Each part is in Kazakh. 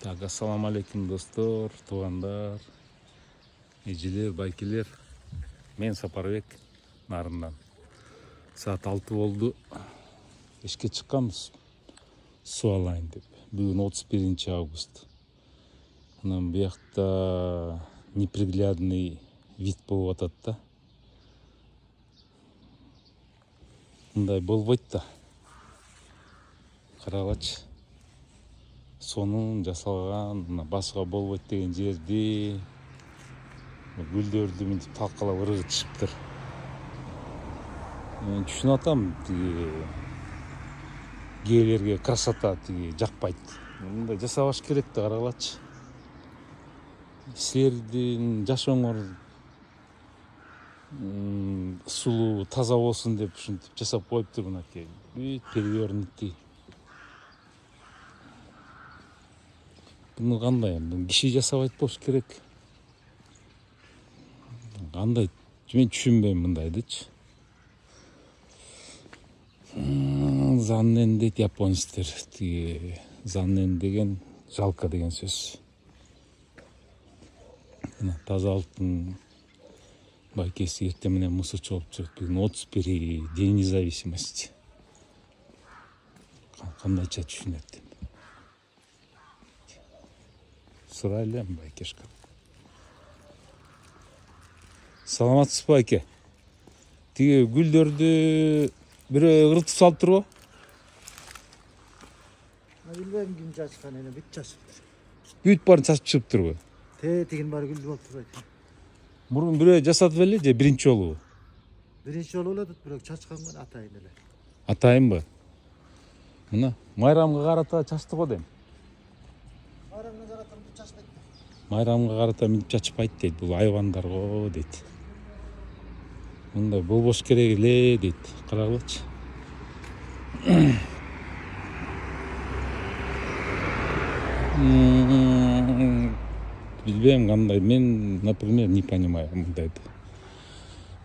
Так, ассаламу алейкум достор, туугандар, эжелер, байкелер. Мен Сапарбек Нарындан. Саат 6 болду. Ишке чыкканбыз. Суу алайын деп. Бүгүн 31 август. Анан биякта неприглядный вид болуп атат да. Мындай болбойт да. Карагачы. Сонун жасалган, басууга болбойт деген жерди гүлдөрдү мынтип талкалап ыргытышыптыр. Мен түшүнүп атам, кээлерге красота жакпайт. Мындай жасабаш керек да, карагылачы. Силердин жашооңор сулуу, таза болсун деп ушинтип жасап коюптур мынакей. Бүт перевернутый. Буну кандай? Киши жасабайт болуш керек. Кандай? Мен түшүнбөйм мындайдычы. Заннен дейт японецтер. Заннен деген жалко деген сөз. Таза алтын байкеси эртең менен мусор чогулуп жүрөт. Бүгүн 31 День независимости. Кандайча түшүнөт? Сурайлы байкешка. Саламатсызбы байке? Тиги гүлдөрдү бирөө ыргытып салып турбу? Билбейм ким чачкан, эне бүт чачыптыр. Бүт баарын чачып чыгыптырбы? Тегин баары гүл болуп турат. Мурун бирөө жасатып эле же биринчи жолубу? Биринчи жолу болот, бирок чачкан атайын эле. Атайынбы? Мына майрамга карата чачты го дейм. Майрамга карата чачпайт. Майрамга карата мынтип чачпайт дейт, бул айбандар го дейт. Мындай болбош керек эле дейт. Карагылачы. Билбейм кандай. Мен, например, не понимаю мындайды.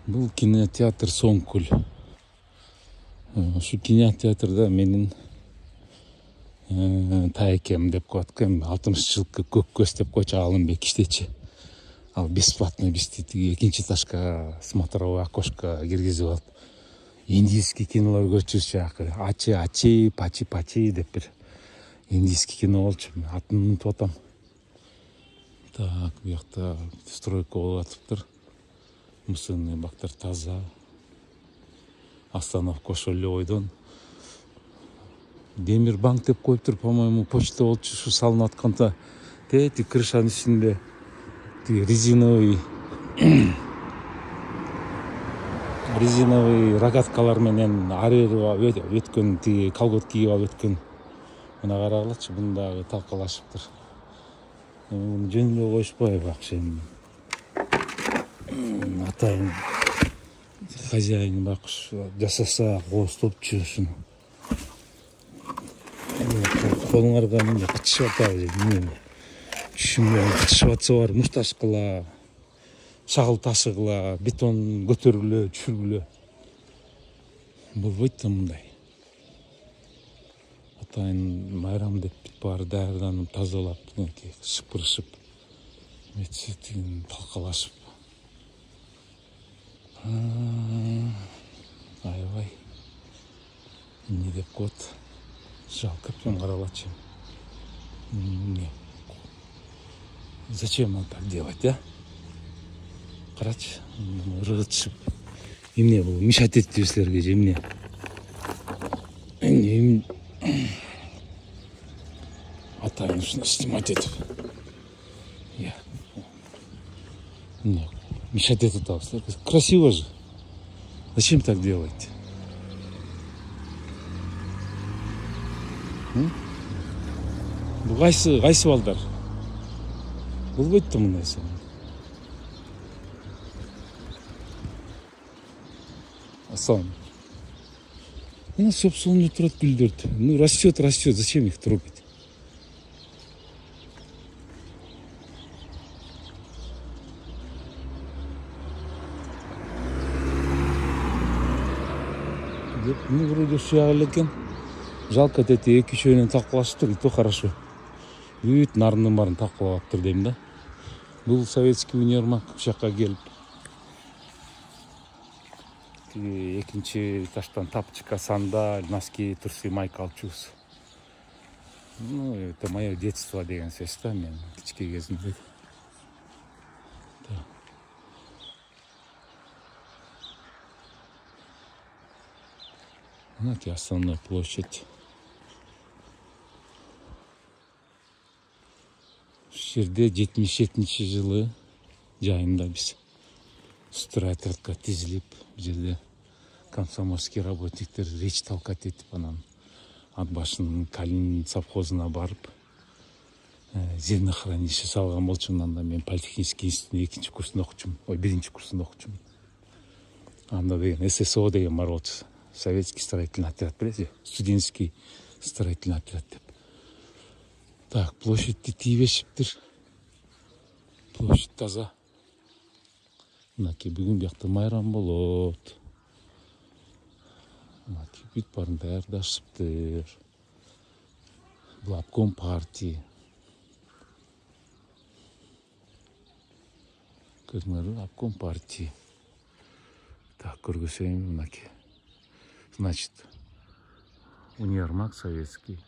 Бул кинотеатр Соңкүл. Ушу кинотеатрда менин таекем деп коет экен, 60 жылкы көк көз деп койчу Алымбек иштечи. Ал бесплатно бизди тиги экинчи этажга смотровой окошко киргизип алып, индийский кинолор көрчүбүз жакы. Ачи, пачи деп бир индийский кино болчу. Атын унутуп атам. Так, буякта стройка болуп атыптыр. Мусорный бактар таза. Остановка ошол эле ойдон. Демир банк деп коюптур, по-моему, почта болчу, ушу салынып атканда. Тети крышанын үстүндө резиновый рогаткалар менен арыып өткөн, тиги колгот кийип алып өткөн. Мына карагылачы, мында талкалашыптыр. Муну жөн эле коюшпайбы акчаны? Атайын хозяин бакыш жасаса кооздопчу ушуну. Колуңарга мындай кычышып атабы же эмне? Түшүнбөйм, кычышып атса бар, мушташ кыла, шагыл ташыгыла, бетон көтөрүлө, түшүргүлө. Болбойт да мындай. Атайын майрам деп баары даярданып, тазалап, шыпырышып, метсетин талкалашып. Аябай. Эмне деп коет? Жалко, прям каралачы. Зачем надо так делать, а? Карачы, ыргытышып. Эмне бул? Мешать этти силерге же эмне? Атайын ушуну снимать этип. Эмне? Мешать этип атабыз. Красиво же. Зачем так делаете? Бул кайсы балдар? Болбойт да мындай сон. Асан. Мына собственно турат гүлдөрдү. Ну, растет. Зачем их трогать? Ну, вроде все экен. Жалко, эти 2-3 талкалашыптыр, и то хорошо. бүт нарындын баарын талкалап атыптыр дейм да. Бул советский универмаг ушул жакка келип тиги экинчи этаждан тапочка, сандаль, носки, трусы, майка алып чыгабыз. Ну, это мое детство деген сөз да, мен кичке кезимде. Мынакей основная площадь. Ушул жерде 77-жылы жайында биз стройотрядка тизилип, бул жерде комсомольский работниктер речь толкать этип, анан ат башын Калин совхозуна барып, зернохранилище салган болчумун. Анда мен политехнический институттун 2-нчи курсунда окучумун, 1-нчи курсунда окучумун. Анда деген ССО деген бар болчу. Советский строительный отряд, білесіз? Студенческий строительный отряд деп. Так, площадьти тийбешиптир. Площадь таза. Мынакей бүгүн биякта майрам болот. Мынакей бүт баарын даярдашыптыр. Бул обком партии. Көрдүңөрбү? Обком партии. Так, көргөзөйүн мынакей. Значит, универмаг советский.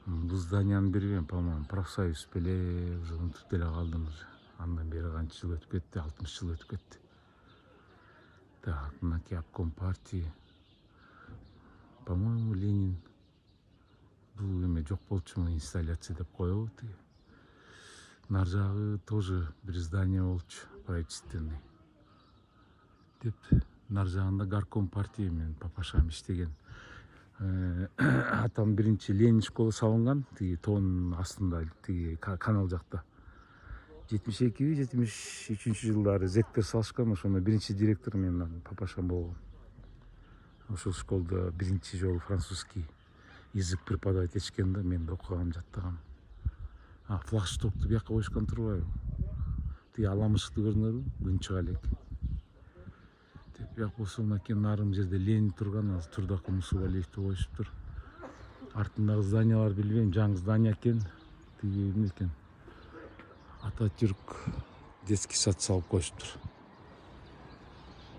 Бул зданияны берген, по-моему, профсоюз беле, уже унутуп деле калдым уже. Андан бери канча жыл өтүп кетти, 60 жыл өтүп кетти. Так, мынакей обком партии. По-моему, Ленин бул эме жок болчумун, инсталляция деп коебу тиги. Нар жагы тоже бир здание болчу, правительственный. Деп нар жагында горком партии менен папашам иштеген. Атам биринчи Ленин школы салынган, тиги тоонун астында, тиги канал жакта. 72-73 жылдары зектер салышкан, ошондо биринчи директор менен папашам болгон. Ошол школда биринчи жолу французский язык преподавать этишкен да, мен да окугам, жаттагам. Флагштокту бияка коюшкан турбайбы? Тиги аламышыкты көрдүңөрбү? Күн чыга элек. Бияк болсо мынакей нарым жерде Ленин турган, азыр Турдакы Мусубалиевди коюшуптур. Артындагы зданиялар билбейм, жаңы здание экен. Тиги эмне экен? Ататюрк детский сад салып коюшуптур.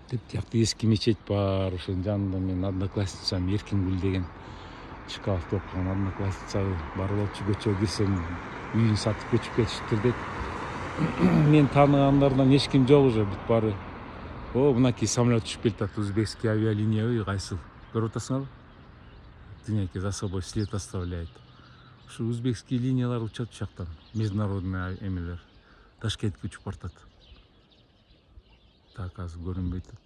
Деп тиякта эски мечеть бар, ошонун жанында мен одноклассницам Эркингүл деген Чкаловдо окуган одноклассница бар болчу. Көчөгө кирсем үйүн сатып көчүп кетиштир дейт. Мен тааныгандардан эч ким жок уже, бүт баары. О, мынакей самолет түшүп келатат, узбекский авиалиния, кайсыл? Көрүп атасыңарбы? Динеке за собой след оставляет. Ушу узбекский линиялар учат жактан, международный эмелер. Ташкентке учуп бартат. Так, азыр көрүнбөй атат.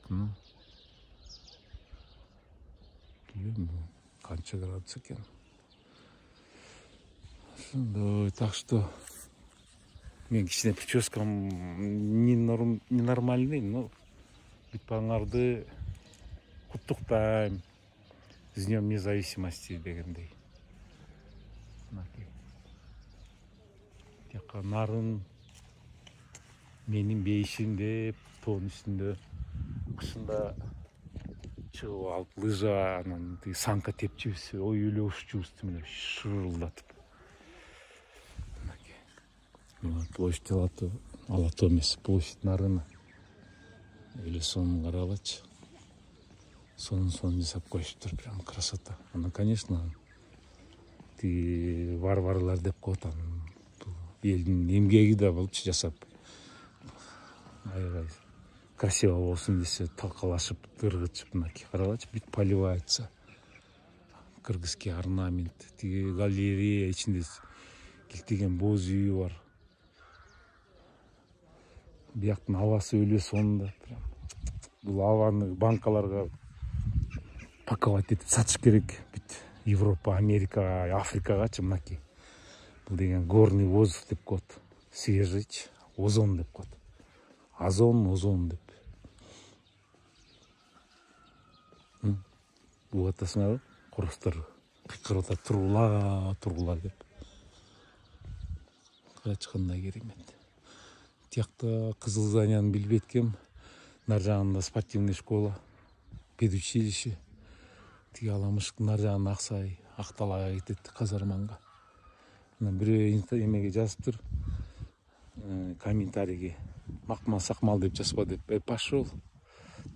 Канча градус экен? Ошондой, так что мен кичине прическам ненормальный, но бүт бааңарды куттуктайм. С днем независимости дегендей. Тияка нарын менин бейишим деп тоонун үстүндө кышында чыгып алып лыжа, анан санка тепчүбүз, ой эле ушчубуз менен шырылдатып. Площадь Алато эмес, площадь Нарына. Эле сонун карагылачы. Сонун жасап коюшуптур, прям красота. Аны, конечно, варварлар деп коет, анын элдин эмгеги да болчу жасап. Аябай красиво болсун десе, талкалашып, ыргытышып, мынакей карагылачы, бүт поливается. Кыргызский орнамент, тиги галерея, ичинде килтиген боз үйү бар. Бияктын абасы өлө сонунда. Бул абаны банкаларга паковать этип сатыш керек. Бүт Европа, Америка, Африкагачы мынакей. Бул деген горный воздух деп коет. Свежий, озон деп коет. Озон деп. Бул атасыңарбы? Короздор кыйкырып атат, тургула деп. Карачы кандай керемет. Тиякта кызыл зданияны билбейт экем. Нар жагында спортивный школа, педучилище. Тиги аламышык нар жагында Аксай, Акталайга кетет, казарманга. Анан бирөө эмеге жазыптыр, комментарийге макмал сакмал деп жазба деп. Пошел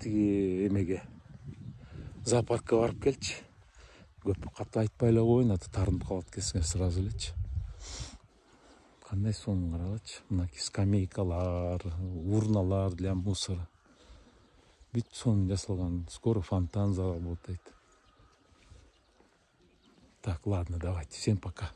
тиги эмеге зоопаркка барып келчи. Көп катуу айтпай эле коеюн, аты тарынып калат экенсиңер сразу элечи. Кандай сонун карагычы. Мынакей скамейкалар, урналар для мусора. Бүт сонун жасалган. Скоро фонтан заработает. Так, ладно, давайте. Всем пока.